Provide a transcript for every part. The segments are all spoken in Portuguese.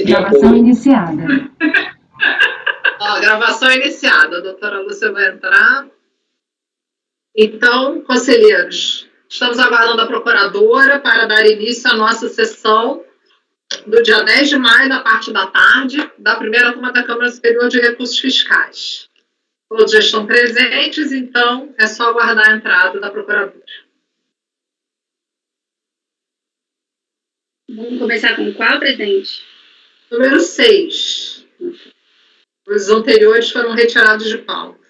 Gravação iniciada. Ó, gravação iniciada. A doutora Lúcia vai entrar. Então, conselheiros, estamos aguardando a procuradora para dar início à nossa sessão do dia 10 de maio, da parte da tarde, da primeira turma da Câmara Superior de Recursos Fiscais. Todos já estão presentes, então é só aguardar a entrada da procuradora. Vamos começar com qual, presidente? Número 6. Os anteriores foram retirados de pauta.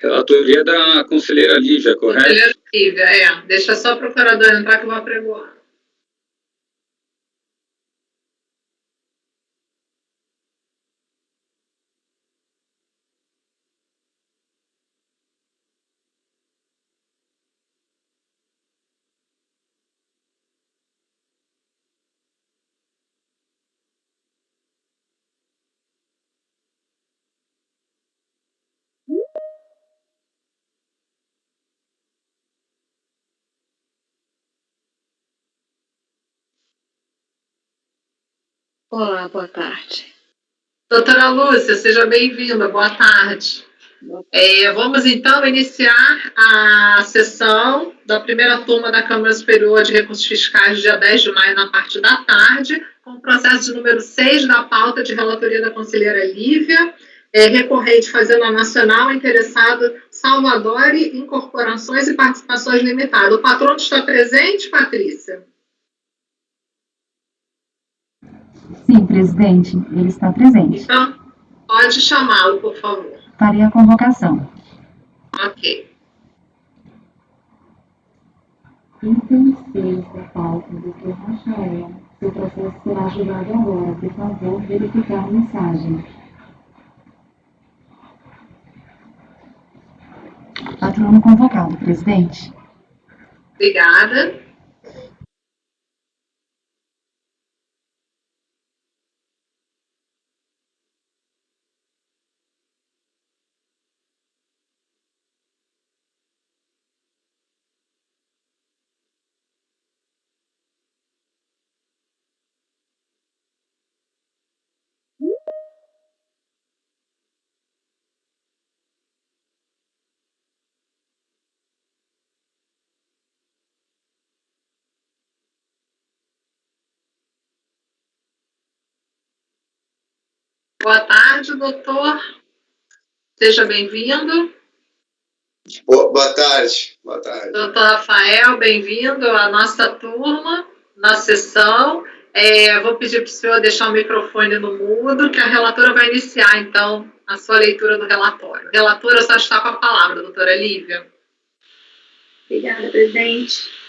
Relatoria da conselheira Lívia, correto? Conselheira Lívia, Deixa só a procuradora entrar que eu vou apregoar. Olá, boa tarde. Doutora Lúcia, seja bem-vinda, boa tarde. Vamos então iniciar a sessão da primeira turma da Câmara Superior de Recursos Fiscais, dia 10 de maio, na parte da tarde, com o processo de número 6 da pauta de relatoria da conselheira Lívia, recorrente Fazenda Nacional, interessado Salvadori Incorporações e Participações Limitada. O patrono está presente, Patrícia? Sim, presidente, ele está presente. Então, pode chamá-lo, por favor. Farei a convocação. Ok. Item 6 da pauta, Dr. Rafael. Seu processo será julgado agora. Por favor, verificar a mensagem. Patrono convocado, presidente. Obrigada. Boa tarde, doutor. Seja bem-vindo. Boa tarde. Boa tarde. Doutor Rafael, bem-vindo à nossa turma, na sessão. Vou pedir para o senhor deixar o microfone no mudo, que a relatora vai iniciar, então, a sua leitura do relatório. Relatora, só está com a palavra, doutora Lívia. Obrigada, presidente.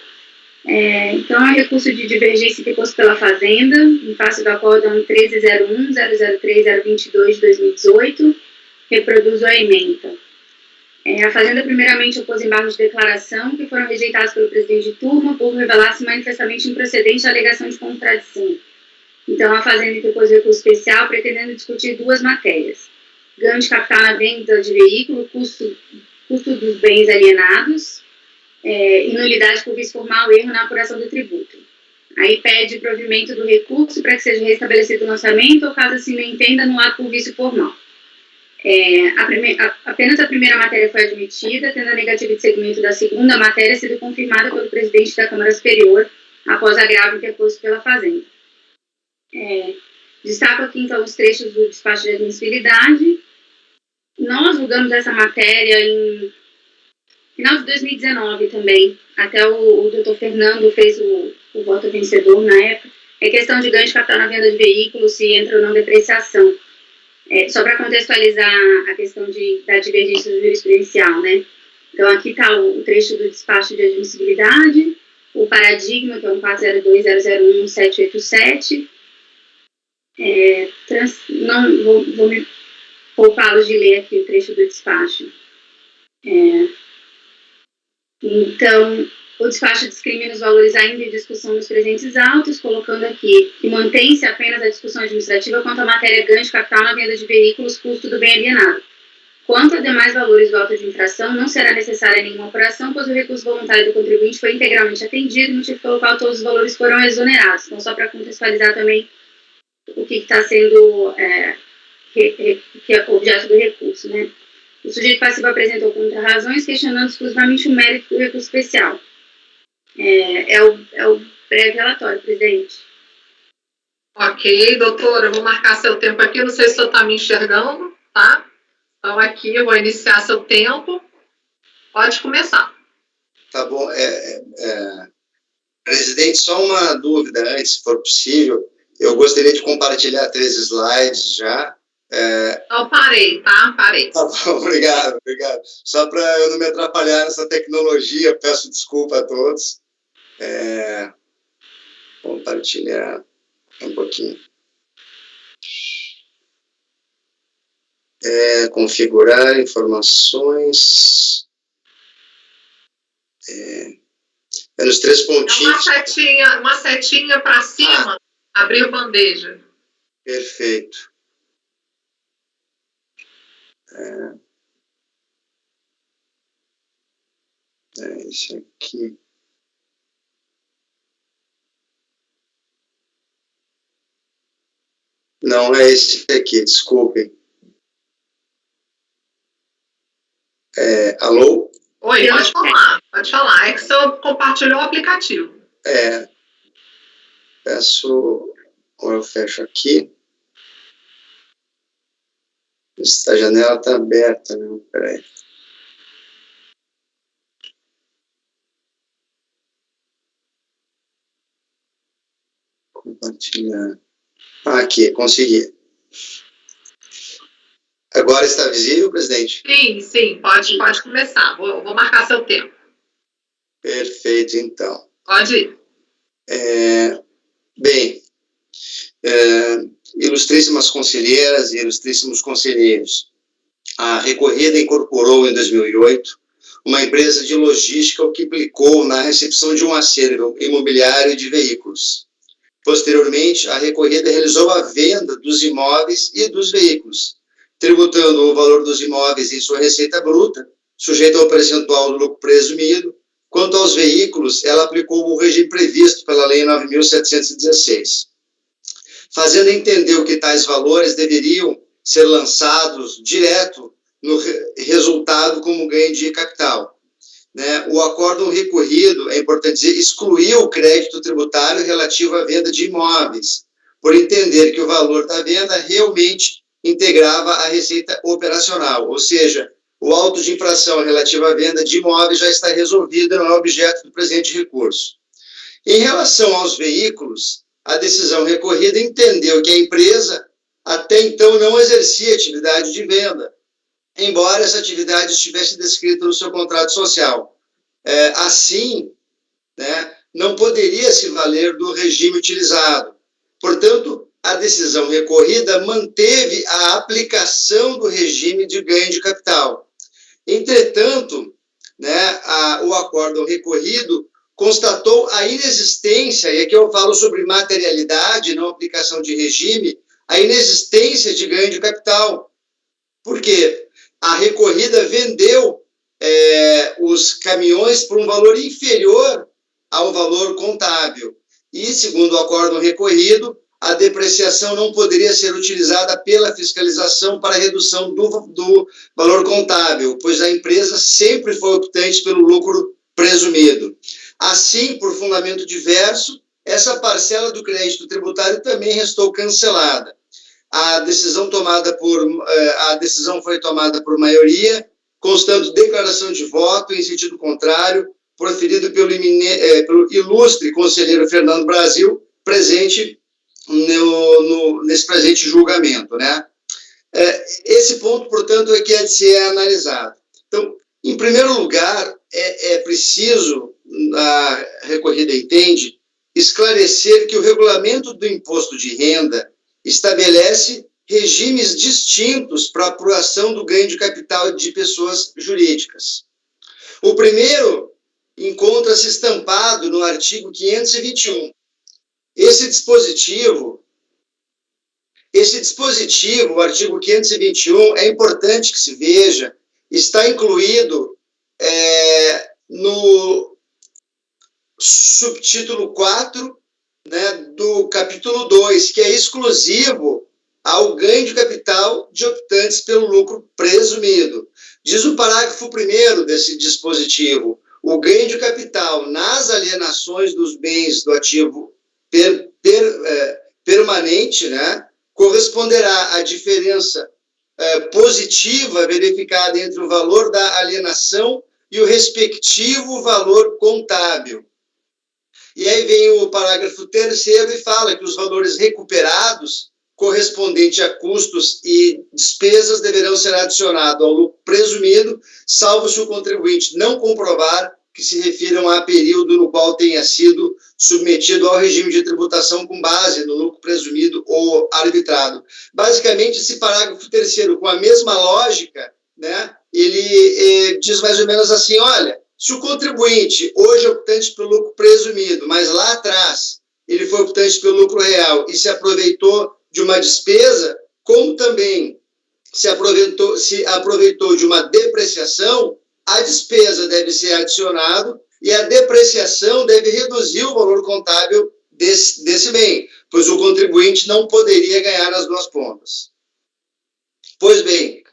Então, é recurso de divergência proposto pela Fazenda, em face do acórdão 1301-003-022 de 2018, reproduz a ementa. A Fazenda, primeiramente, opôs embargos de declaração que foram rejeitados pelo presidente de turma por revelar-se manifestamente improcedente a alegação de contradição. Então, a Fazenda propôs recurso especial pretendendo discutir duas matérias: ganho de capital na venda de veículo, custo dos bens alienados, e nulidade por vício formal, erro na apuração do tributo. Aí pede provimento do recurso para que seja restabelecido o lançamento, ou caso assim não entenda, anulado por vício formal. Apenas a primeira matéria foi admitida, tendo a negativa de segmento da segunda matéria sido confirmada pelo presidente da Câmara Superior, após agravo interposto pela Fazenda. Destaco aqui, então, os trechos do despacho de admissibilidade. Nós julgamos essa matéria em final de 2019 também, até o doutor Fernando fez o voto vencedor na época. É questão de ganho de capital na venda de veículos, se entra ou não depreciação. Só para contextualizar a questão da divergência jurisprudencial, né? Então, aqui está o trecho do despacho de admissibilidade, o paradigma, que é um 402.001.787. Não vou me poupá-los de ler aqui o trecho do despacho. Então, o despacho discrimina os valores ainda em discussão nos presentes autos, colocando aqui que mantém-se apenas a discussão administrativa quanto à matéria ganho de capital na venda de veículos, custo do bem alienado. Quanto a demais valores do auto de infração, não será necessária nenhuma apuração, pois o recurso voluntário do contribuinte foi integralmente atendido, motivo pelo qual todos os valores foram exonerados. Então, só para contextualizar também o que está sendo que é objeto do recurso, né? O sujeito passivo apresentou contra-razões, questionando exclusivamente o mérito do recurso especial. É o breve relatório, presidente. Ok, doutora, eu vou marcar seu tempo aqui, não sei se o senhor está me enxergando, tá? Então, aqui, eu vou iniciar seu tempo. Pode começar. Tá bom. Presidente, só uma dúvida antes, se for possível. Eu gostaria de compartilhar 3 slides já. Então, parei, tá? Parei. Tá bom, obrigado. Só para eu não me atrapalhar nessa tecnologia, peço desculpa a todos. Compartilhar um pouquinho. Configurar informações. Nos 3 pontinhos. Uma setinha para cima, abrir bandeja. Perfeito. Esse aqui. Não é esse aqui, desculpem. Alô? Oi, pode falar. É que o senhor compartilhou o aplicativo. Peço, ou eu fecho aqui. A janela está aberta, né? Peraí. Compartilhar. Aqui, consegui. Agora está visível, presidente? Sim, pode começar. Vou marcar seu tempo. Perfeito, então. Pode ir. Bem, ilustríssimas conselheiras e ilustríssimos conselheiros, a Recorrida incorporou em 2008 uma empresa de logística, o que implicou na recepção de um acervo imobiliário de veículos. Posteriormente, a Recorrida realizou a venda dos imóveis e dos veículos, tributando o valor dos imóveis em sua receita bruta, sujeito ao percentual do lucro presumido. Quanto aos veículos, ela aplicou o regime previsto pela Lei 9.716, fazendo entender que tais valores deveriam ser lançados direto no resultado como ganho de capital. Né? O acórdão recorrido, é importante dizer, excluiu o crédito tributário relativo à venda de imóveis, por entender que o valor da venda realmente integrava a receita operacional, ou seja, o auto de infração relativo à venda de imóveis já está resolvido, não é objeto do presente recurso. Em relação aos veículos, a decisão recorrida entendeu que a empresa até então não exercia atividade de venda, embora essa atividade estivesse descrita no seu contrato social. Assim, né, não poderia se valer do regime utilizado. Portanto, a decisão recorrida manteve a aplicação do regime de ganho de capital. Entretanto, né, o acórdão recorrido constatou a inexistência, e aqui eu falo sobre materialidade, não aplicação de regime, a inexistência de ganho de capital. Por quê? A recorrida vendeu os caminhões por um valor inferior ao valor contábil. E, segundo o acórdão recorrido, a depreciação não poderia ser utilizada pela fiscalização para redução do valor contábil, pois a empresa sempre foi optante pelo lucro presumido. Assim, por fundamento diverso, essa parcela do crédito tributário também restou cancelada. A decisão foi tomada por maioria, constando declaração de voto em sentido contrário, proferido pelo ilustre conselheiro Fernando Brasil, presente nesse presente julgamento, né? Esse ponto, portanto, é que é de ser analisado. Então, em primeiro lugar, é preciso, a recorrida entende, esclarecer que o regulamento do imposto de renda estabelece regimes distintos para a apuração do ganho de capital de pessoas jurídicas. O primeiro encontra-se estampado no artigo 521. Esse dispositivo, Esse dispositivo, o artigo 521, é importante que se veja, está incluído no subtítulo 4, né, do capítulo 2, que é exclusivo ao ganho de capital de optantes pelo lucro presumido. Diz o parágrafo 1º desse dispositivo: o ganho de capital nas alienações dos bens do ativo permanente, né, corresponderá à diferença positiva verificada entre o valor da alienação e o respectivo valor contábil. E aí vem o parágrafo 3º e fala que os valores recuperados correspondente a custos e despesas deverão ser adicionados ao lucro presumido, salvo se o contribuinte não comprovar que se refiram a período no qual tenha sido submetido ao regime de tributação com base no lucro presumido ou arbitrado. Basicamente, esse parágrafo 3º, com a mesma lógica, né, ele diz mais ou menos assim: olha, se o contribuinte hoje é optante pelo lucro presumido, mas lá atrás ele foi optante pelo lucro real e se aproveitou de uma despesa, como também se aproveitou de uma depreciação, a despesa deve ser adicionada e a depreciação deve reduzir o valor contábil desse bem, pois o contribuinte não poderia ganhar nas duas pontas. Pois bem,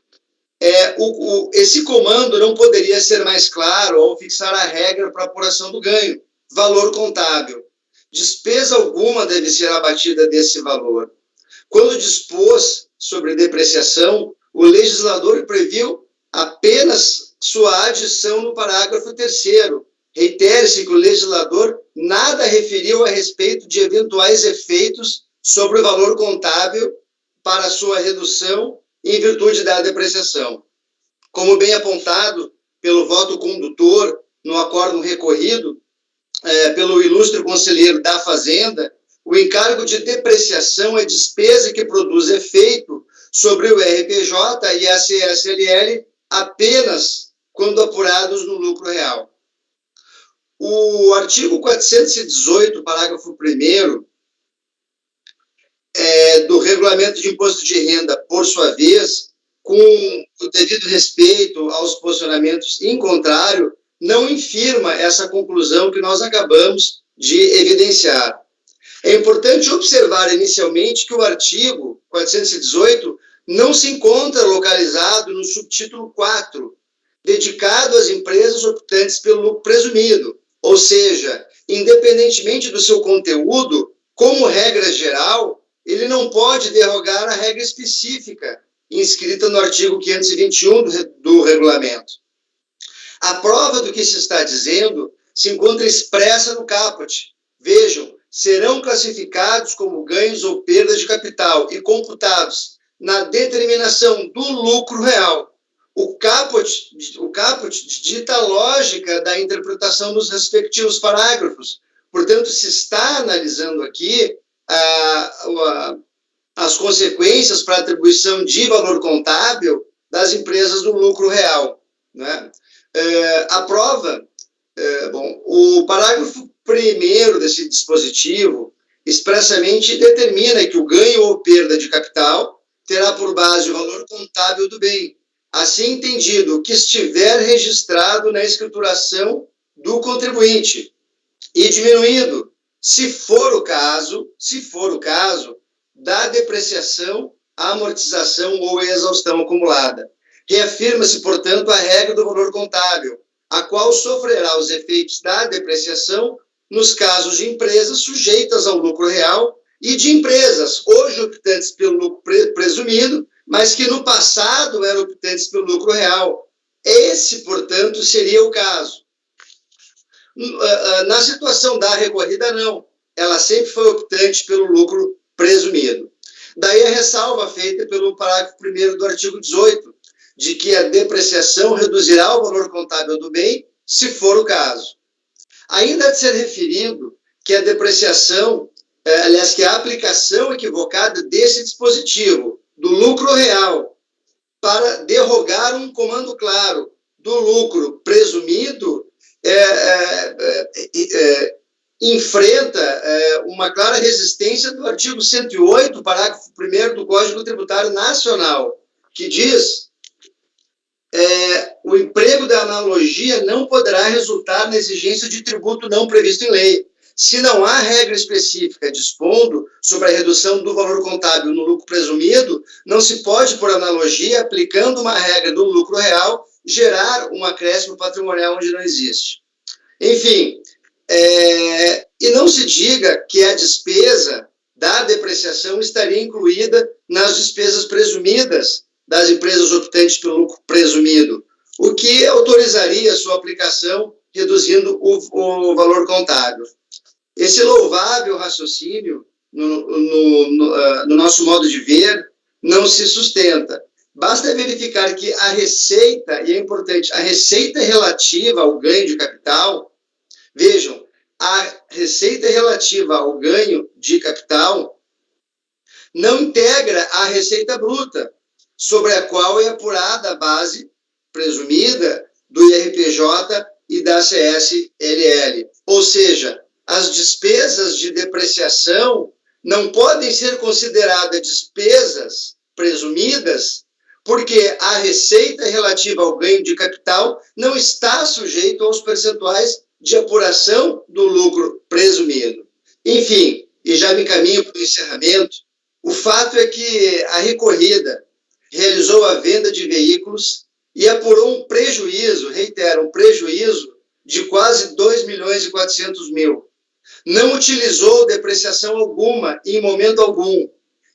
esse comando não poderia ser mais claro ao fixar a regra para apuração do ganho, valor contábil. Despesa alguma deve ser abatida desse valor. Quando dispôs sobre depreciação, o legislador previu apenas sua adição no parágrafo 3º. Reitere-se que o legislador nada referiu a respeito de eventuais efeitos sobre o valor contábil para sua redução em virtude da depreciação. Como bem apontado pelo voto condutor no acórdão recorrido pelo ilustre conselheiro da Fazenda, o encargo de depreciação é despesa que produz efeito sobre o RPJ e a CSLL apenas quando apurados no lucro real. O artigo 418, parágrafo 1º, do Regulamento de Imposto de Renda, por sua vez, com o devido respeito aos posicionamentos em contrário, não infirma essa conclusão que nós acabamos de evidenciar. É importante observar inicialmente que o artigo 418 não se encontra localizado no subtítulo 4, dedicado às empresas optantes pelo lucro presumido, ou seja, independentemente do seu conteúdo, como regra geral, ele não pode derrogar a regra específica inscrita no artigo 521 do regulamento. A prova do que se está dizendo se encontra expressa no caput. Vejam, serão classificados como ganhos ou perdas de capital e computados na determinação do lucro real. O caput dita a lógica da interpretação dos respectivos parágrafos. Portanto, se está analisando aqui as consequências para a atribuição de valor contábil das empresas no lucro real, né? A prova, o parágrafo 1º desse dispositivo expressamente determina que o ganho ou perda de capital terá por base o valor contábil do bem, assim entendido o que estiver registrado na escrituração do contribuinte, e diminuído, se for o caso, da depreciação, amortização ou exaustão acumulada. Reafirma-se, portanto, a regra do valor contábil, a qual sofrerá os efeitos da depreciação nos casos de empresas sujeitas ao lucro real e de empresas hoje optantes pelo lucro presumido, mas que no passado eram optantes pelo lucro real. Esse, portanto, seria o caso. Na situação da recorrida, não. Ela sempre foi optante pelo lucro presumido. Daí a ressalva feita pelo parágrafo 1º do artigo 18, de que a depreciação reduzirá o valor contábil do bem, se for o caso. Ainda de ser referido que a depreciação, que a aplicação equivocada desse dispositivo, do lucro real, para derrogar um comando claro do lucro presumido, enfrenta uma clara resistência do artigo 108, parágrafo 1º do Código Tributário Nacional, que diz: o emprego da analogia não poderá resultar na exigência de tributo não previsto em lei. Se não há regra específica dispondo sobre a redução do valor contábil no lucro presumido, não se pode, por analogia, aplicando uma regra do lucro real, gerar um acréscimo patrimonial onde não existe. Enfim, e não se diga que a despesa da depreciação estaria incluída nas despesas presumidas das empresas optantes pelo lucro presumido, o que autorizaria a sua aplicação, reduzindo o valor contábil. Esse louvável raciocínio, no nosso modo de ver, não se sustenta. Basta verificar que a receita, e é importante, a receita relativa ao ganho de capital, vejam, a receita relativa ao ganho de capital não integra a receita bruta, sobre a qual é apurada a base presumida do IRPJ e da CSLL. Ou seja, as despesas de depreciação não podem ser consideradas despesas presumidas, porque a receita relativa ao ganho de capital não está sujeita aos percentuais de apuração do lucro presumido. Enfim, e já me encaminho para o encerramento, o fato é que a recorrida realizou a venda de veículos e apurou um prejuízo, reitero, um prejuízo de quase 2.400.000. Não utilizou depreciação alguma em momento algum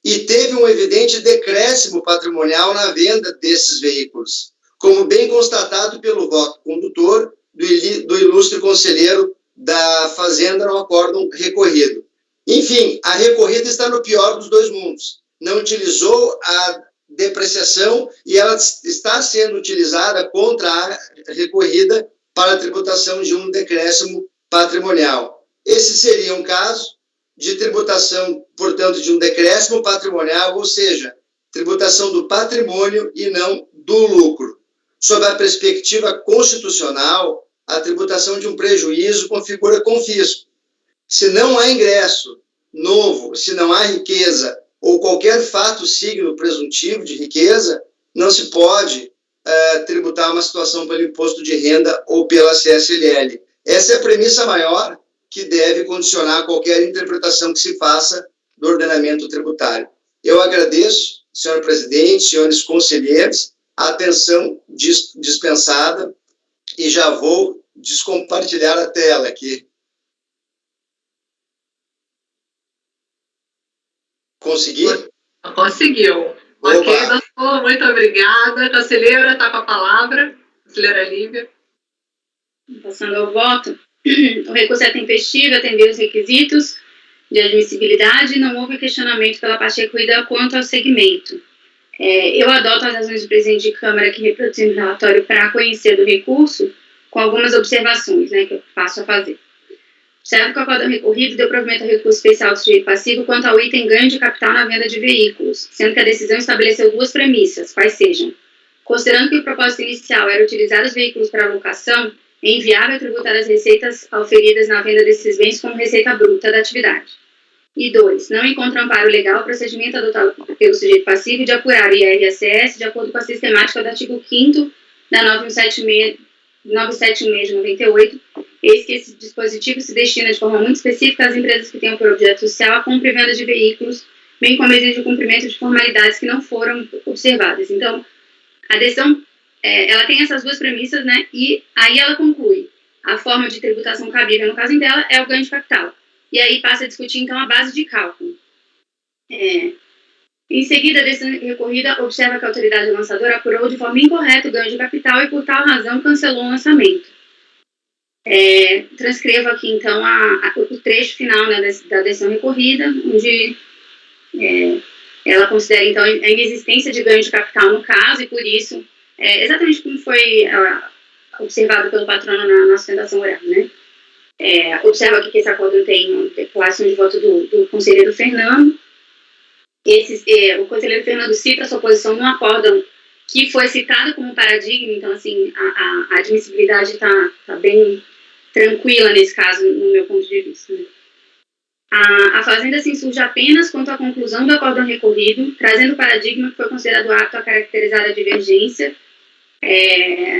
e teve um evidente decréscimo patrimonial na venda desses veículos, como bem constatado pelo voto condutor do ilustre conselheiro da Fazenda no acórdão recorrido. Enfim, a recorrida está no pior dos dois mundos. Não utilizou a depreciação e ela está sendo utilizada contra a recorrida para a tributação de um decréscimo patrimonial. Esse seria um caso de tributação, portanto, de um decréscimo patrimonial, ou seja, tributação do patrimônio e não do lucro. Sob a perspectiva constitucional, a tributação de um prejuízo configura confisco. Se não há ingresso novo, se não há riqueza ou qualquer fato signo presuntivo de riqueza, não se pode tributar uma situação pelo imposto de renda ou pela CSLL. Essa é a premissa maior que deve condicionar qualquer interpretação que se faça do ordenamento tributário. Eu agradeço, senhor presidente, senhores conselheiros, a atenção dispensada e já vou descompartilhar a tela aqui. Consegui? Conseguiu. Opa. Ok, doutor, muito obrigada. Conselheira, está com a palavra. Conselheira Lívia. Passando ao voto, o recurso é tempestivo, atendeu os requisitos de admissibilidade e não houve questionamento pela parte recorrida quanto ao segmento. Eu adoto as razões do presidente de Câmara que reproduziu no relatório para conhecer do recurso, com algumas observações, que eu passo a fazer. Observo que o acórdão recorrido deu provimento ao recurso especial do sujeito passivo quanto ao item ganho de capital na venda de veículos, sendo que a decisão estabeleceu duas premissas, quais sejam: considerando que o propósito inicial era utilizar os veículos para alocação, é inviável tributar as receitas auferidas na venda desses bens como receita bruta da atividade. E 2. Não encontra amparo legal o procedimento adotado pelo sujeito passivo de apurar o IR/ACS de acordo com a sistemática do artigo 5º da 976 de 98, eis que esse dispositivo se destina de forma muito específica às empresas que tenham por objeto social a compra e venda de veículos, bem como exige o cumprimento de formalidades que não foram observadas. Então, a decisão, ela tem essas duas premissas, e aí ela conclui: a forma de tributação cabível, no caso dela, é o ganho de capital. E aí passa a discutir, então, a base de cálculo. Em seguida, a decisão recorrida observa que a autoridade lançadora apurou de forma incorreta o ganho de capital e, por tal razão, cancelou o lançamento. Transcrevo aqui, então, o trecho final da decisão recorrida, onde ela considera, então, a inexistência de ganho de capital no caso, e, por isso, exatamente como foi observado pelo patrono na sustentação oral, observa aqui que esse acordo tem uma declaração de voto do conselheiro Fernando. O conselheiro Fernando cita a sua posição no acórdão que foi citado como paradigma, então, assim, a admissibilidade está bem tranquila nesse caso, no meu ponto de vista. Né? A Fazenda se insurge apenas quanto à conclusão do acórdão recorrido, trazendo o paradigma que foi considerado apto a caracterizar a divergência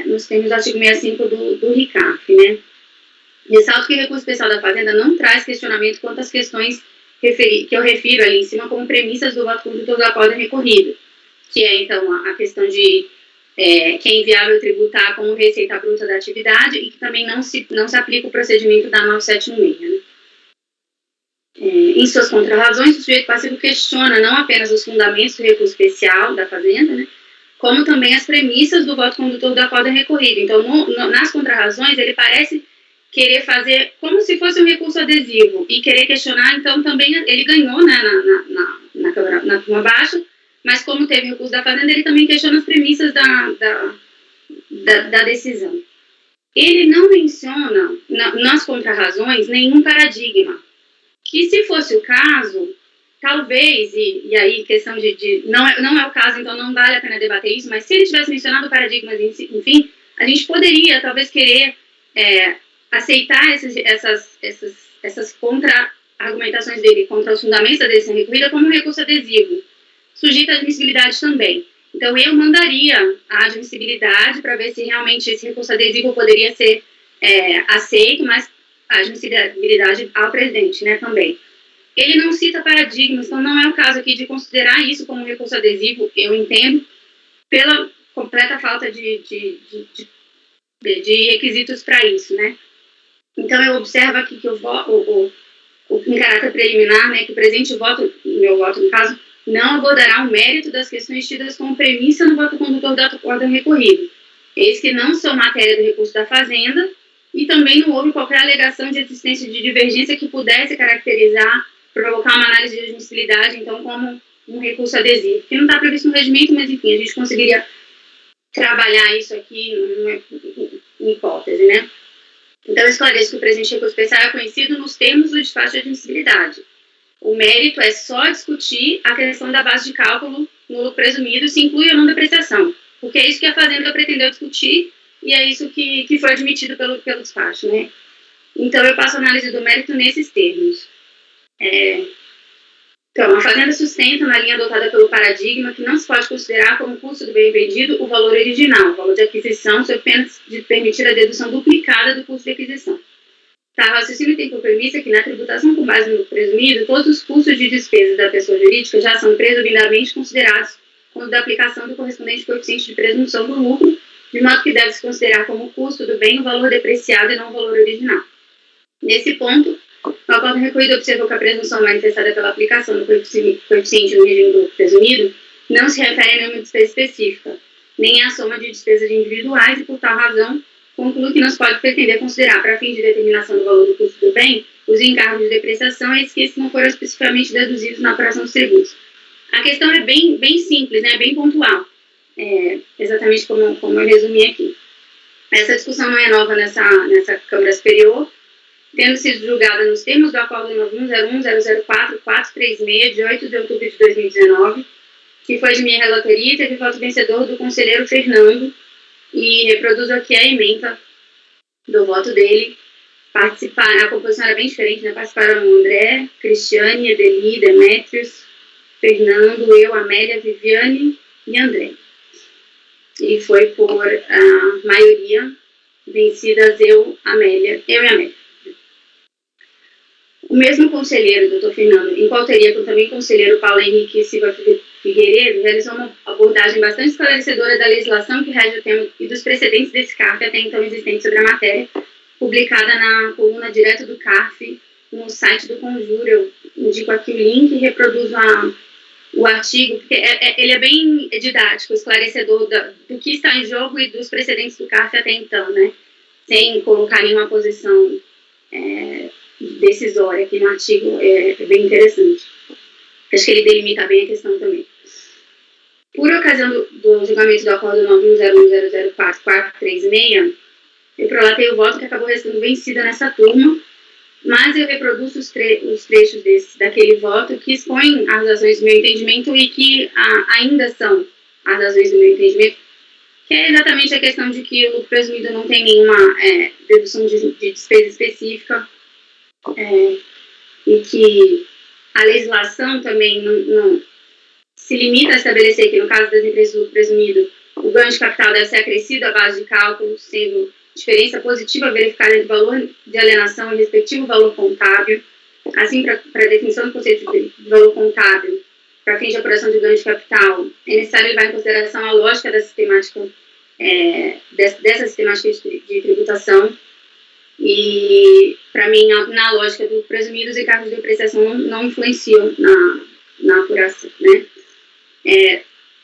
nos termos do artigo 65 do RICAF, né? Ressalto que o recurso especial da Fazenda não traz questionamento quanto às questões que eu refiro ali em cima como premissas do voto condutor do acórdão recorrido, que é, então, a questão de que é inviável tributar como receita bruta da atividade e que também não se aplica o procedimento da 976, né? Em suas contrarrazões, o sujeito passivo questiona não apenas os fundamentos do recurso especial da Fazenda, né, como também as premissas do voto condutor do acórdão recorrido. Então, nas contrarrazões, ele parece querer fazer como se fosse um recurso adesivo e querer questionar, então, também ele ganhou, né, na turma baixa, mas como teve recurso da Fazenda, ele também questiona as premissas da decisão. Ele não menciona, nas contrarrazões, nenhum paradigma, que se fosse o caso, talvez, e aí questão não é o caso, então não vale a pena debater isso, mas se ele tivesse mencionado paradigmas, enfim, a gente poderia talvez querer aceitar essas contra-argumentações dele contra os fundamentos da decisão recorrida como um recurso adesivo, sujeito à admissibilidade também. Então eu mandaria a admissibilidade para ver se realmente esse recurso adesivo poderia ser aceito, mas a admissibilidade ao presidente, né, também. Ele não cita paradigmas, então não é o caso aqui de considerar isso como um recurso adesivo, eu entendo, pela completa falta de requisitos para isso, né. Então eu observo aqui que em caráter preliminar, né, que o presente voto, meu voto no caso, não abordará o mérito das questões tidas como premissa no voto condutor do acórdão recorrido, eis que não são matéria do recurso da Fazenda, e também não houve qualquer alegação de existência de divergência que pudesse caracterizar, provocar uma análise de admissibilidade, então, como um recurso adesivo, que não está previsto no regimento, mas, enfim, a gente conseguiria trabalhar isso aqui em hipótese, né? Então, eu esclareço que o presente recurso especial é conhecido nos termos do despacho de admissibilidade. O mérito é só discutir a questão da base de cálculo no lucro presumido, se inclui ou não depreciação, porque é isso que a Fazenda pretendeu discutir, e é isso que foi admitido pelo despacho, né? Então, eu passo a análise do mérito nesses termos. Então, a Fazenda sustenta, na linha adotada pelo paradigma, que não se pode considerar como custo do bem vendido o valor original, o valor de aquisição, sob pena de permitir a dedução duplicada do custo de aquisição. Tá, o raciocínio tem por premissa que, na tributação com base no presumido, todos os custos de despesa da pessoa jurídica já são presumidamente considerados quando da aplicação do correspondente coeficiente de presunção do lucro, de modo que deve-se considerar como custo do bem o valor depreciado e não o valor original. Nesse ponto, o acórdão recorrido observou que a presunção manifestada pela aplicação do coeficiente no regime do presumido não se refere a nenhuma despesa específica, nem à soma de despesas individuais e, por tal razão, conclui que não se pode pretender considerar, para fins de determinação do valor do custo do bem, os encargos de depreciação e esses que não foram especificamente deduzidos na apuração dos tributos. A questão é bem simples, né, bem pontual. Exatamente como eu resumi aqui. Essa discussão não é nova nessa Câmara Superior, tendo sido julgada nos termos do Acórdão 91.004.436, de 8 de outubro de 2019, que foi de minha relatoria e teve voto vencedor do conselheiro Fernando, e reproduzo aqui a ementa do voto dele. A composição era bem diferente, né? Participaram André, Cristiane, Edeli, Demétrios, Fernando, eu, Amélia, Viviane e André. E foi por maioria vencidas eu e Amélia. O mesmo conselheiro, doutor Fernando, em coautoria com também o conselheiro Paulo Henrique Silva Figueiredo, realizou uma abordagem bastante esclarecedora da legislação que rege o tema e dos precedentes desse CARF até então existentes sobre a matéria, publicada na coluna direto do CARF no site do Conjuro. Eu indico aqui o link e reproduzo o artigo, porque ele é bem didático, esclarecedor do que está em jogo e dos precedentes do CARF até então, né? Sem colocar nenhuma posição decisória aqui no artigo, é bem interessante. Acho que ele delimita bem a questão também. Por ocasião do julgamento do Acórdão 91.01004.436, eu prolatei o voto que acabou restando vencida nessa turma, mas eu reproduzo os trechos daquele voto que expõem as razões do meu entendimento e que ainda são as razões do meu entendimento, que é exatamente a questão de que o lucro presumido não tem nenhuma dedução de despesa específica, e que a legislação também não se limita a estabelecer que, no caso das empresas de lucro presumido, o ganho de capital deve ser acrescido à base de cálculo, sendo diferença positiva verificada entre o valor de alienação e respectivo valor contábil. Assim, para a definição do conceito de valor contábil, para fins de apuração de ganho de capital, é necessário levar em consideração a lógica da sistemática, dessa sistemática de tributação. E, para mim, na lógica do presumido, os encargos de depreciação não influenciam na apuração, né?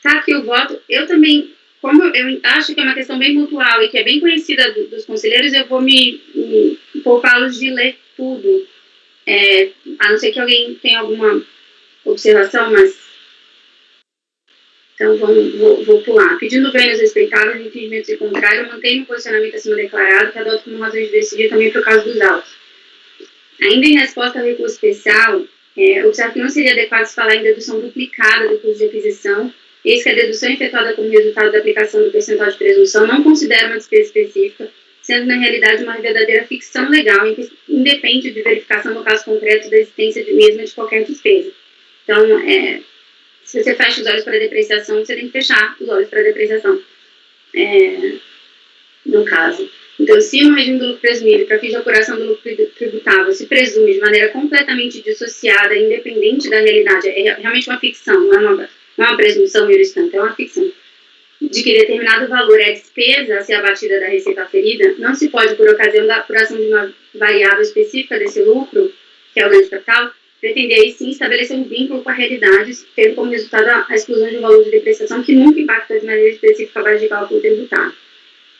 Tá aqui o voto. Eu também, como eu acho que é uma questão bem pontual e que é bem conhecida dos conselheiros, eu vou me poupá-los de ler tudo, a não ser que alguém tenha alguma observação, mas então vou pular. Pedindo ganhos respeitáveis, entendimentos e contrário, mantenho o posicionamento acima declarado, que adoto como razões de decidir também por causa dos autos. Ainda em resposta ao recurso especial, observo que não seria adequado se falar em dedução duplicada do custo de aquisição, eis que a dedução efetuada como resultado da aplicação do percentual de presunção não considera uma despesa específica, sendo na realidade uma verdadeira ficção legal em que independe de verificação no caso concreto da existência de mesma de qualquer despesa. Então, se você fecha os olhos para a depreciação, você tem que fechar os olhos para a depreciação, no caso. Então, se no regime do lucro presumido, para fins de apuração do lucro tributável, se presume de maneira completamente dissociada, independente da realidade, é realmente uma ficção, não é uma presunção jurisdicional, é uma ficção, de que determinado valor é despesa a ser abatida da receita aferida, não se pode, por ocasião da apuração de uma variável específica desse lucro, que é o ganho de capital, pretender aí sim estabelecer um vínculo com a realidade, tendo como resultado a exclusão de um valor de depreciação que nunca impacta de maneira específica a base de cálculo tributário.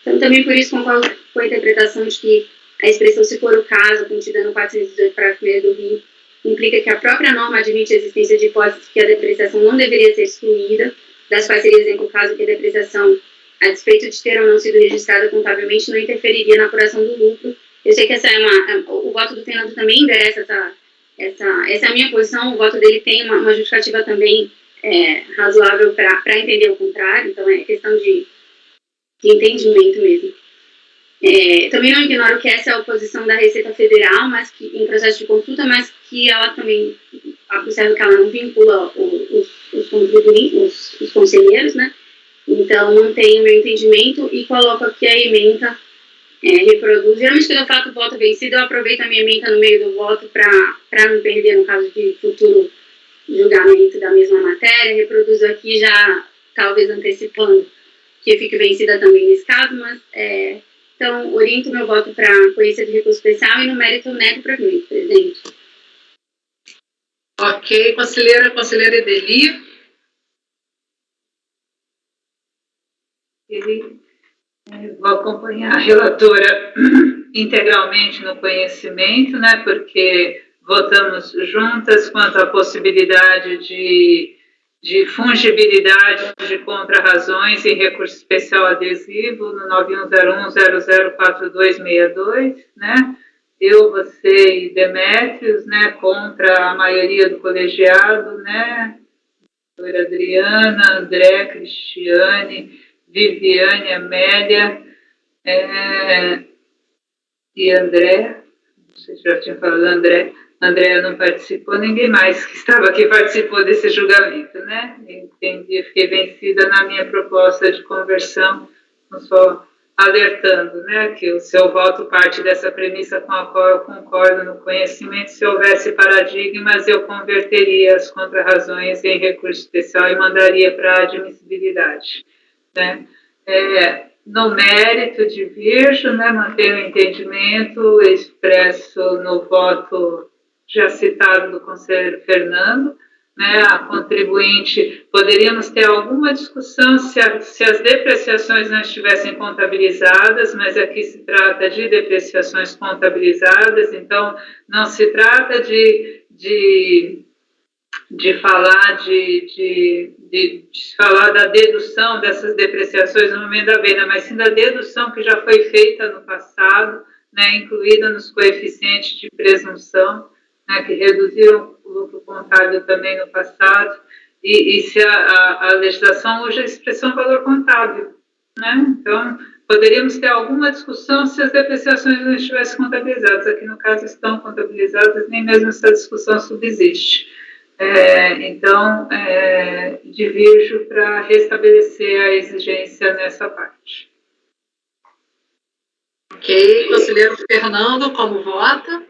Então, também por isso concordo com a interpretação de que a expressão "se for o caso", contida no 418, parágrafo 1º do Rio, implica que a própria norma admite a existência de hipóteses que a depreciação não deveria ser excluída, das quais seria exemplo o caso que a depreciação, a despeito de ter ou não sido registrada contabilmente, não interferiria na apuração do lucro. Eu sei que essa o voto do Fernando também endereça essa é a minha posição. O voto dele tem uma justificativa também razoável para entender o contrário, então é questão de entendimento mesmo. Também não ignoro que essa é a oposição da Receita Federal, mas que em processo de consulta, mas que ela também, observa que ela não vincula os contribuintes, os conselheiros, né? Então, não tem o meu entendimento e coloco aqui a ementa, reproduz. Geralmente, quando eu faço voto vencido, eu aproveito a minha ementa no meio do voto para não perder no caso de futuro julgamento da mesma matéria. Reproduzo aqui já, talvez antecipando que fique vencida também nesse caso, mas então oriento meu voto para conhecer de recurso especial e no mérito nego para mim, presidente. Ok, conselheira Edeli. Vou acompanhar a relatora integralmente no conhecimento, né, porque votamos juntas quanto à possibilidade de fungibilidade de contra-razões em recurso especial adesivo no 9101004262, né? Eu, você e Demétrios, né, contra a maioria do colegiado, né? Doutora Adriana, André, Cristiane, Viviane, Amélia e André, não sei se já tinha falado André não participou, ninguém mais que estava aqui participou desse julgamento, né? Entendi, fiquei vencida na minha proposta de conversão, não só alertando, né, que o seu voto parte dessa premissa com a qual eu concordo no conhecimento. Se houvesse paradigmas, eu converteria as contrarrazões em recurso especial e mandaria para a admissibilidade, né? No mérito, divirjo, né, mantenho o entendimento expresso no voto já citado do conselheiro Fernando, né, a contribuinte, poderíamos ter alguma discussão se as depreciações não estivessem contabilizadas, mas aqui se trata de depreciações contabilizadas, então não se trata de falar da dedução dessas depreciações no momento da venda, mas sim da dedução que já foi feita no passado, né, incluída nos coeficientes de presunção, né, que reduziram o lucro contábil também no passado, e se a legislação usa a expressão valor contábil, né? Então, poderíamos ter alguma discussão se as depreciações não estivessem contabilizadas. Aqui, no caso, estão contabilizadas, nem mesmo essa discussão subsiste. Então, divirjo para restabelecer a exigência nessa parte. Ok. Conselheiro Fernando, como vota?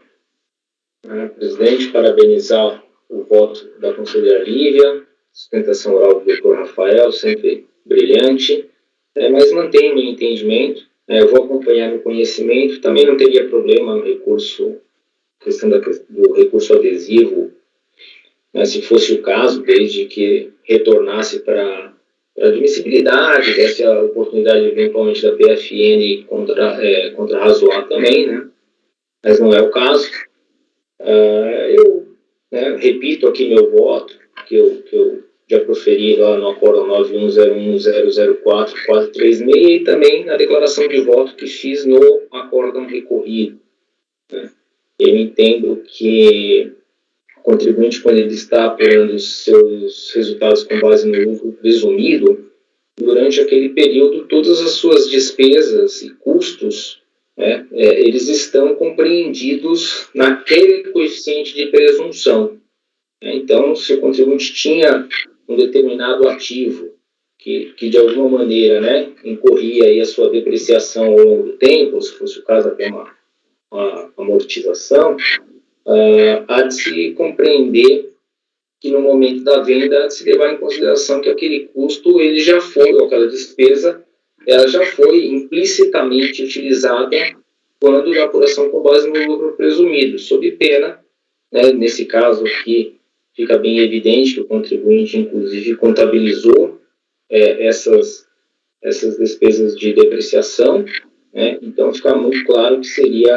Presidente, parabenizar o voto da conselheira Lívia, sustentação oral do doutor Rafael, sempre brilhante, mas mantenho meu entendimento, eu vou acompanhar meu conhecimento, também não teria problema no recurso, questão do recurso adesivo, se fosse o caso, desde que retornasse para a admissibilidade, desse a oportunidade eventualmente da PFN contra razoar também, né? Mas não é o caso. Eu repito aqui meu voto, que eu já proferi lá no acórdão 9101004436 e também na declaração de voto que fiz no acórdão recorrido, né? Eu entendo que o contribuinte, quando ele está apurando os seus resultados com base no lucro presumido, durante aquele período, todas as suas despesas e custos, eles estão compreendidos naquele coeficiente de presunção. Então, se o contribuinte tinha um determinado ativo que de alguma maneira, incorria aí a sua depreciação ao longo do tempo, se fosse o caso até uma amortização, há de se compreender que no momento da venda se levar em consideração que aquele custo, ele já foi, ou aquela despesa, ela já foi implicitamente utilizada quando da apuração com base no lucro presumido, sob pena, nesse caso aqui, fica bem evidente que o contribuinte, inclusive, contabilizou essas despesas de depreciação, então fica muito claro que seria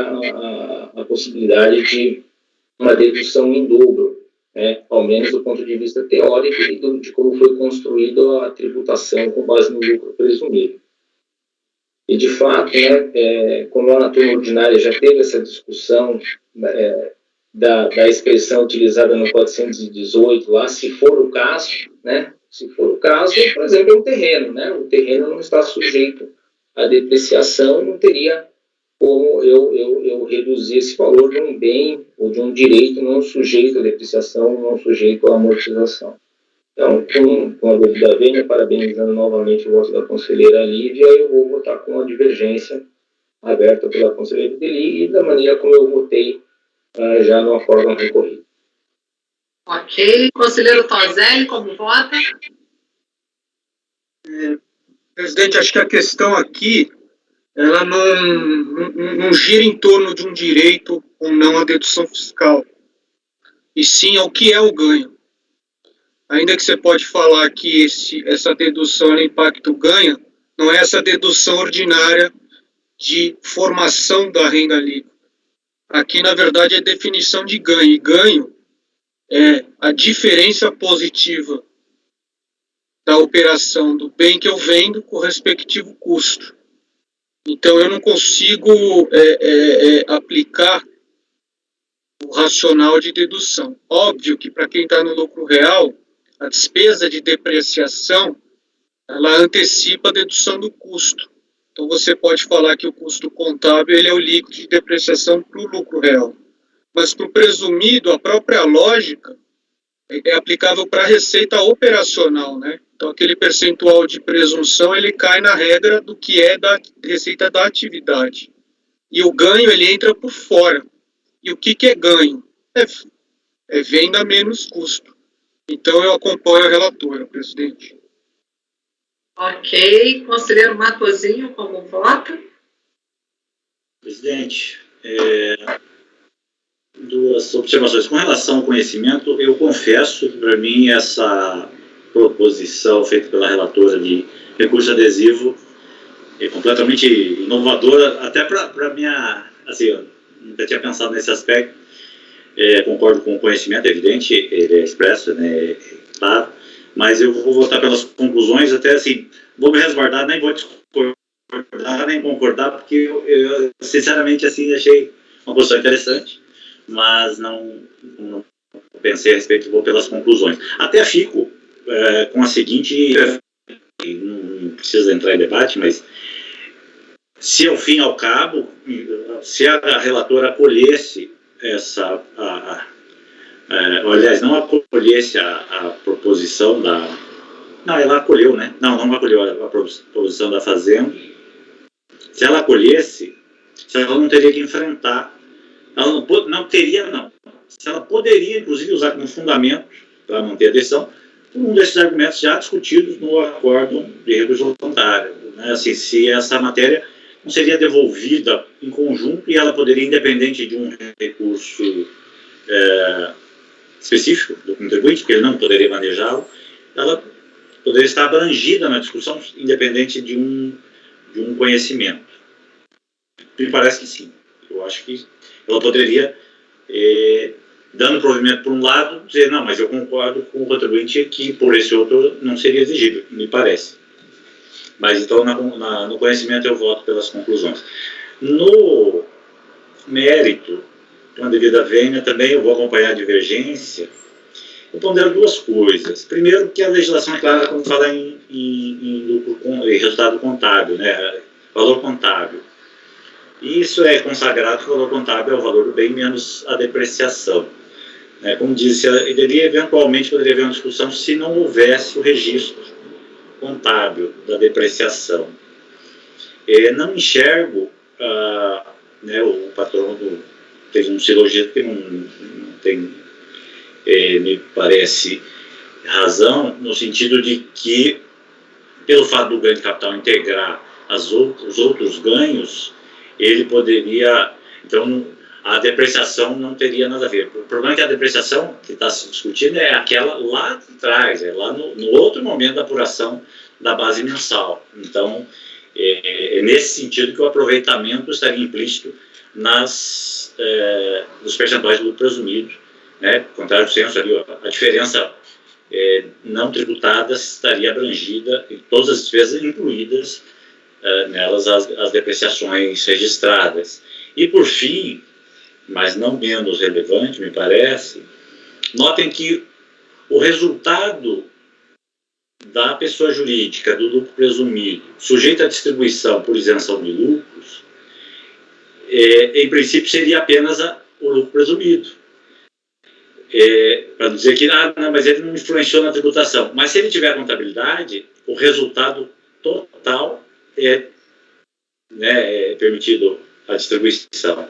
a possibilidade de uma dedução em dobro, ao menos do ponto de vista teórico e de como foi construída a tributação com base no lucro presumido. E, de fato, como lá na turma ordinária já teve essa discussão da expressão utilizada no 418, lá, se for o caso, se for o caso, por exemplo, é um terreno, o terreno não está sujeito à depreciação, não teria como eu reduzir esse valor de um bem ou de um direito não sujeito à depreciação, não sujeito à amortização. Então, com a dúvida vênia, parabenizando novamente o voto da conselheira Lívia, eu vou votar com a divergência aberta pela conselheira Deli e da maneira como eu votei já no acórdão recorrido. Ok. Conselheiro Toselli, como vota? Presidente, acho que a questão aqui, ela não gira em torno de um direito ou não à dedução fiscal, e sim ao que é o ganho. Ainda que você pode falar que essa dedução ela impacta o ganho, não é essa dedução ordinária de formação da renda líquida. Aqui, na verdade, é definição de ganho. E ganho é a diferença positiva da operação do bem que eu vendo com o respectivo custo. Então, eu não consigo aplicar o racional de dedução. Óbvio que, para quem está no lucro real, a despesa de depreciação, ela antecipa a dedução do custo. Então, você pode falar que o custo contábil ele é o líquido de depreciação para o lucro real. Mas para o presumido, a própria lógica é aplicável para a receita operacional, Então, aquele percentual de presunção, ele cai na regra do que é da receita da atividade. E o ganho, ele entra por fora. E o que é ganho? É venda menos custo. Então, eu acompanho a relatora, presidente. Ok. Conselheiro Matosinho, como vota? Presidente, duas observações. Com relação ao conhecimento, eu confesso que, para mim, essa proposição feita pela relatora de recurso adesivo é completamente inovadora, até para minha... Assim, eu nunca tinha pensado nesse aspecto. Concordo com o conhecimento, é evidente, ele é expresso, claro, mas eu vou votar pelas conclusões, até assim, vou me resguardar, nem vou discordar, nem concordar, porque eu sinceramente, assim, achei uma posição interessante, mas não pensei a respeito, vou pelas conclusões. Até fico com a seguinte, precisa entrar em debate, mas se ao fim e ao cabo, se a relatora acolhesse aliás, não acolhesse a proposição da... Não, ela acolheu, né? Não acolheu a proposição da Fazenda. Se ela acolhesse, ela não teria que enfrentar, ela não teria. Se ela poderia, inclusive, usar como fundamento para manter a decisão, um desses argumentos já discutidos no acórdão de recurso voluntário, né? Assim, se essa matéria não seria devolvida em conjunto e ela poderia, independente de um recurso específico do contribuinte, porque ele não poderia manejá-lo, ela poderia estar abrangida na discussão, independente de um conhecimento. Me parece que sim. Eu acho que ela poderia, dando provimento por um lado, dizer, não, mas eu concordo com o contribuinte que por esse outro não seria exigido, me parece. Mas então, no conhecimento, eu voto pelas conclusões. No mérito, com a devida vênia, também eu vou acompanhar a divergência. Eu pondero duas coisas. Primeiro, que a legislação é clara quando fala em lucro em resultado contábil, né? Valor contábil. E isso é consagrado que o valor contábil é o valor do bem menos a depreciação. Como disse, eventualmente poderia haver uma discussão se não houvesse o registro contábil da depreciação. Não enxergo, o patrono teve um silogismo que não tem, me parece, razão, no sentido de que, pelo fato do ganho de capital integrar os outros ganhos, ele poderia, então, a depreciação não teria nada a ver. O problema é que a depreciação que está se discutindo é aquela lá de trás, é lá no outro momento da apuração da base mensal. Então, é nesse sentido que o aproveitamento estaria implícito nos percentuais do lucro presumido, né? Contrário ao senso ali, a diferença não tributada estaria abrangida e todas as despesas incluídas nelas as depreciações registradas. E por fim, mas não menos relevante, me parece, notem que o resultado da pessoa jurídica do lucro presumido sujeito à distribuição por isenção de lucros, em princípio seria apenas o lucro presumido. Para dizer que, não, mas ele não influenciou na tributação. Mas se ele tiver a contabilidade, o resultado total é permitido a distribuição.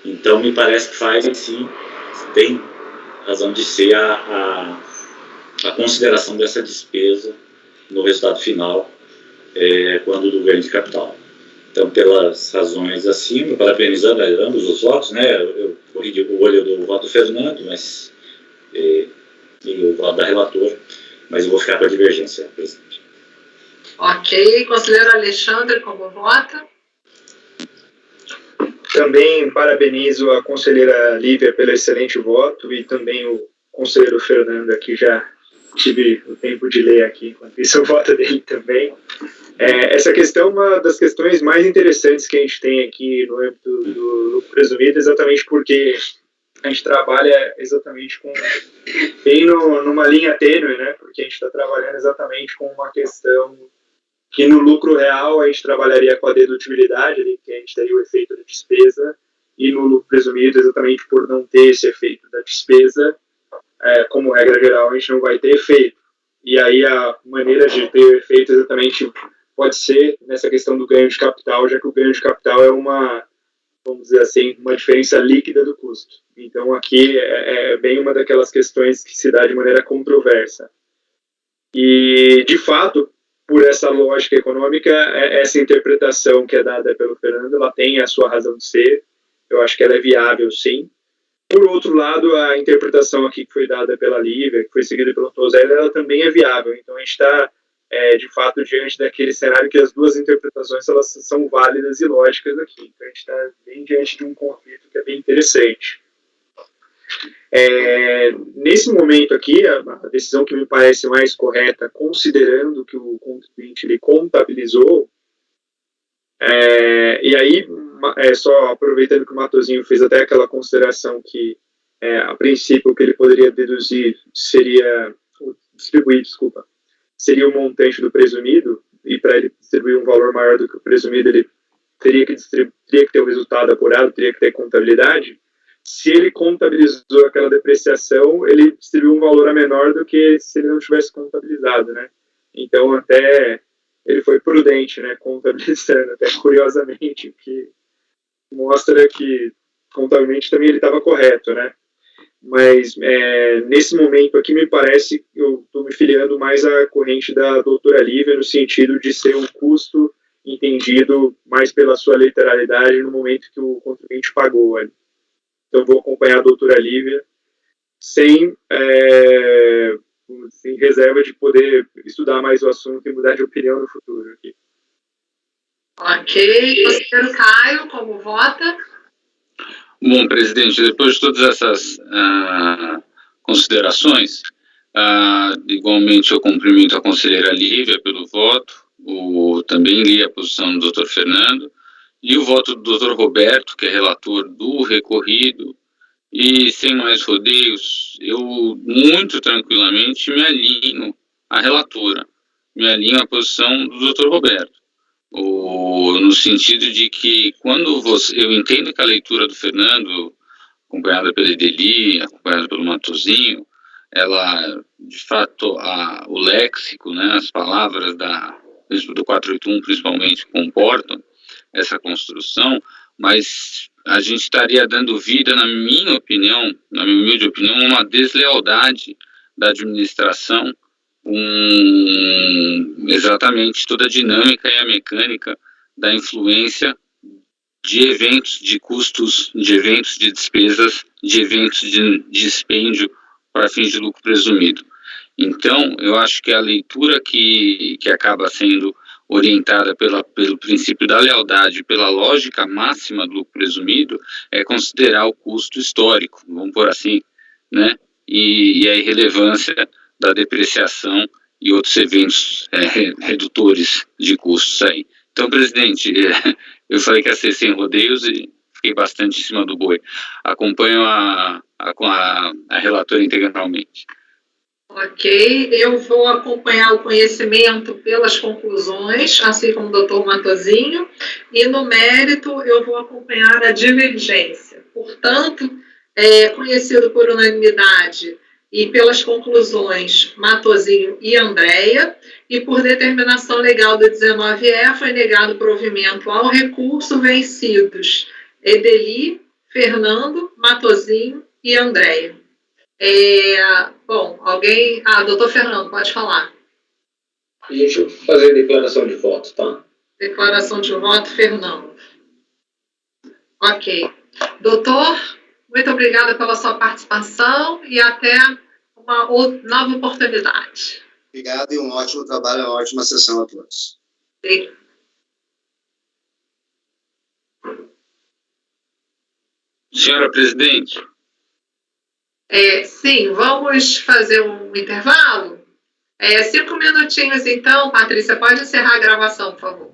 Então, me parece que faz, sim, tem razão de ser a consideração dessa despesa no resultado final, quando do ganho de capital. Então, pelas razões acima, parabenizando ambos os votos, né? Eu corri o olho do voto do Fernando, e o voto da relatora, mas eu vou ficar com a divergência, presidente. Ok. Conselheiro Alexandre, como vota? Também parabenizo a conselheira Lívia pelo excelente voto e também o conselheiro Fernando, aqui já tive o tempo de ler aqui, enquanto isso o voto dele também. Essa questão é uma das questões mais interessantes que a gente tem aqui no âmbito do lucro presumido, exatamente porque a gente trabalha exatamente bem numa linha tênue, né? Porque a gente está trabalhando exatamente com uma questão que no lucro real a gente trabalharia com a dedutibilidade, ali, que a gente teria o efeito da despesa, e no lucro presumido, exatamente por não ter esse efeito da despesa, como regra geral, a gente não vai ter efeito. E aí a maneira de ter efeito exatamente pode ser nessa questão do ganho de capital, já que o ganho de capital é uma, vamos dizer assim, uma diferença líquida do custo. Então aqui é bem uma daquelas questões que se dá de maneira controversa. E, de fato, por essa lógica econômica, essa interpretação que é dada pelo Fernando, ela tem a sua razão de ser, eu acho que ela é viável, sim. Por outro lado, a interpretação aqui que foi dada pela Lívia, que foi seguida pelo Tozelli, ela também é viável. Então, a gente está, de fato, diante daquele cenário que as duas interpretações elas são válidas e lógicas aqui. Então, a gente está bem diante de um conflito que é bem interessante. Nesse momento aqui, a decisão que me parece mais correta, considerando que o contribuinte ele contabilizou, e aí, só aproveitando que o Matosinho fez até aquela consideração que, a princípio, o que ele poderia deduzir seria, distribuir, seria o montante do presumido, e para ele distribuir um valor maior do que o presumido, ele teria que ter o resultado apurado, teria que ter contabilidade. Se ele contabilizou aquela depreciação, ele distribuiu um valor a menor do que se ele não tivesse contabilizado, né? Então, até ele foi prudente, né, contabilizando, até curiosamente, que mostra que contabilmente também ele estava correto, né? Mas nesse momento aqui me parece que eu estou me filiando mais à corrente da doutora Lívia, no sentido de ser um custo entendido mais pela sua literalidade no momento que o contribuinte pagou. Então vou acompanhar a doutora Lívia sem reserva de poder estudar mais o assunto e mudar de opinião no futuro. Aqui. Ok. Conselheiro Caio, como vota? Bom, presidente, depois de todas essas considerações, igualmente eu cumprimento a conselheira Lívia pelo voto, também li a posição do Dr. Fernando, e o voto do Dr. Roberto, que é relator do recorrido, e sem mais rodeios, eu muito tranquilamente me alinho à relatora, me alinho à posição do Dr. Roberto. No sentido de que quando eu entendo que a leitura do Fernando, acompanhada pela Edeli, acompanhada pelo Matosinho, ela, de fato, o léxico, né, as palavras do 481 principalmente comportam essa construção, mas a gente estaria dando vida, na minha opinião, na minha humilde opinião, uma deslealdade da administração, exatamente toda a dinâmica e a mecânica da influência de eventos de custos, de eventos de despesas, de eventos de dispêndio para fins de lucro presumido. Então, eu acho que a leitura que acaba sendo orientada pelo princípio da lealdade, pela lógica máxima do lucro presumido, é considerar o custo histórico, vamos por assim, né? E a irrelevância da depreciação e outros eventos redutores de custos aí. Então, presidente, eu falei que ia ser sem rodeios e fiquei bastante em cima do boi. Acompanho a relatora integralmente. Ok, eu vou acompanhar o conhecimento pelas conclusões, assim como o doutor Matosinho, e no mérito eu vou acompanhar a divergência. Portanto, conhecido por unanimidade e pelas conclusões Matosinho e Andréia, e por determinação legal do 19E, foi negado provimento ao recurso vencidos Edeli, Fernando, Matosinho e Andréia. Bom, alguém... doutor Fernando, pode falar. Deixa eu fazer a declaração de voto, tá? Declaração de voto, Fernando. Ok. Doutor, muito obrigada pela sua participação e até uma nova oportunidade. Obrigado e um ótimo trabalho, uma ótima sessão a todos. Sim. Senhora presidente. Sim, vamos fazer um intervalo? 5 minutinhos, então. Patrícia, pode encerrar a gravação, por favor.